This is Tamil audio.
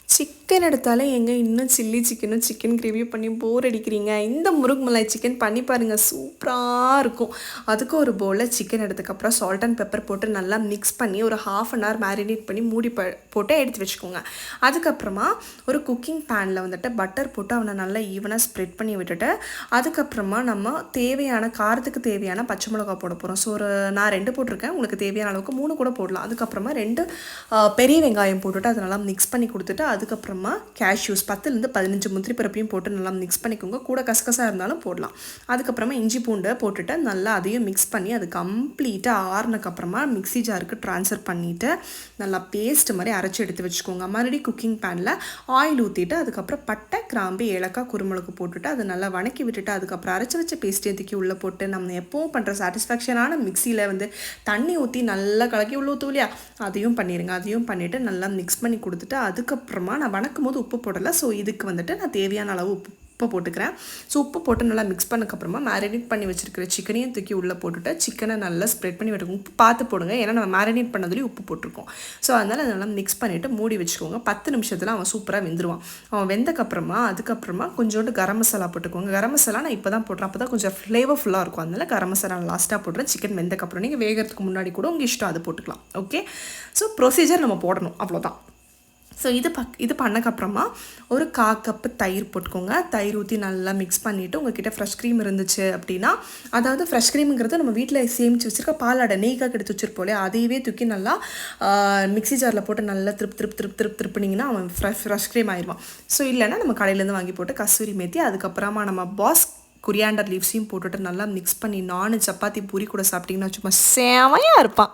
சிக்கன் எடுத்தாலே எங்க இன்னும் சில்லி சிக்கனும் சிக்கன் கிரேவியும் பண்ணி போர் அடிக்கிறீங்க. இந்த முருக் மலாய் சிக்கன் பண்ணி பாருங்கள், சூப்பராக இருக்கும். அதுக்கு ஒரு பவுலில் சிக்கன் எடுத்ததுக்கப்புறம் சால்ட் அண்ட் பெப்பர் போட்டு நல்லா மிக்ஸ் பண்ணி ஒரு ½ மேரினேட் பண்ணி மூடி போட்டு எடுத்து வச்சுக்கோங்க. அதுக்கப்புறமா ஒரு குக்கிங் பேனில் வந்துட்டு பட்டர் போட்டு அவனை நல்லா ஈவனாக ஸ்ப்ரெட் பண்ணி விட்டுட்டு அதுக்கப்புறமா நம்ம தேவையான காரத்துக்கு தேவையான பச்சை மிளகா போட போகிறோம். ஸோ நான் 2 போட்டிருக்கேன், உங்களுக்கு தேவையான அளவுக்கு 3 கூட போடலாம். அதுக்கப்புறமா 2 பெரிய வெங்காயம் போட்டுட்டு அதை நல்லா மிக்ஸ் பண்ணி கொடுத்துட்டு அதுக்கப்புறமா கேஷ்யூஸ் 10லேருந்து 15 முந்திரி பருப்பையும் போட்டு நல்லா மிக்ஸ் பண்ணிக்கோங்க. கூட கசகசா இருந்தாலும் போடலாம். அதுக்கப்புறமா இஞ்சி பூண்டை போட்டுட்டு நல்லா அதையும் மிக்ஸ் பண்ணி அது கம்ப்ளீட்டாக ஆறுனதுக்கப்புறமா மிக்ஸி ஜாருக்கு ட்ரான்ஸ்ஃபர் பண்ணிவிட்டு நல்லா பேஸ்ட் மாதிரி அரைச்சி எடுத்து வச்சுக்கோங்க. மறுபடியும் குக்கிங் பேனில் ஆயில் ஊற்றிட்டு அதுக்கப்புறம் பட்டை, கிராம்பு, ஏலக்காய், குருமிளகு போட்டுட்டு அதை நல்லா வணக்கி விட்டுட்டு அதுக்கப்புறம் அரைச்சி வச்ச பேஸ்ட்டை தூக்கி உள்ளே போட்டு நம்ம எப்பவும் பண்ணுற சாட்டிஸ்ஃபேக்ஷனான மிக்சியில் தண்ணி ஊற்றி நல்லா கலக்கி உள்ளே ஊற்றும் இல்லையா, அதையும் பண்ணிடுங்க. அதையும் பண்ணிவிட்டு நல்லா மிக்ஸ் பண்ணி கொடுத்துட்டு அதுக்கப்புறமா நான் வணக்கும் போது உப்பு போடலை. ஸோ இதுக்கு நான் தேவையான அளவு உப்பு போட்டுக்கிறேன். ஸோ உப்பு போட்டு நல்லா மிக்ஸ் பண்ணக்கப்புறமா மேரினேட் பண்ணி வச்சுருக்கிற சிக்கனையும் தூக்கி உள்ளே போட்டுட்டு சிக்கனை நல்லா ஸ்ப்ரெட் பண்ணி விட்டுக்கோங்க. உப்பு பார்த்து போடுங்க, ஏன்னா நம்ம மேரினேட் பண்ணதுலேயும் உப்பு போட்டிருக்கோம். ஸோ அதனால் அதை நல்லா மிக்ஸ் பண்ணிவிட்டு மூடி வச்சுக்கோங்க. 10 நிமிஷத்தில் அவன் சூப்பராக வெந்துடுவான். அவன் வெந்தக்கப்புறமா அதுக்கப்புறமா கொஞ்சோண்டு கரம் மசாலா போட்டுக்கோங்க. கரம் மசாலா நான் இப்போ தான் போடுறேன், அப்போ தான் கொஞ்சம் ஃப்ளேவர்ஃபுல்லாக இருக்கும். அதனால் கரம் மசாலா லாஸ்ட்டாக போடுறேன். சிக்கன் வெந்தக்கப்புறம் நீங்கள் வேகிறதுக்கு முன்னாடி கூட உங்கள் இஷ்டம் அது போட்டுக்கலாம். ஓகே, ஸோ ப்ரொசீஜர் நம்ம போடணும், அவ்வளோதான். ஸோ இது பண்ணக்கப்புறமா ஒரு 1/4 கப்பு தயிர் போட்டுக்கோங்க. தயிர் ஊற்றி நல்லா மிக்ஸ் பண்ணிவிட்டு உங்கள்கிட்ட ஃப்ரெஷ் க்ரீம் இருந்துச்சு அப்படின்னா, அதாவது ஃப்ரெஷ் க்ரீமுங்கிறது நம்ம வீட்டில் சேமித்து வச்சுருக்க பாலாடை நெய்க்காக எடுத்து வச்சுருப்போம் இல்லையா, அதையவே தூக்கி நல்லா மிக்ஸி ஜாரில் போட்டு நல்லா திருப்பினீங்கன்னா அவன் ஃப்ரெஷ் க்ரீம் ஆயிடுவான். ஸோ இல்லைன்னா நம்ம கடையிலேருந்து வாங்கி போட்டு கஸ்தூரி மேத்தி அதுக்கப்புறமா நம்ம பாஸ் குரியாண்டர் லீவ்ஸையும் போட்டுட்டு நல்லா மிக்ஸ் பண்ணி சப்பாத்தி பூரி கூட சாப்பிட்டிங்கன்னா சும்மா செமையாக இருப்பான்.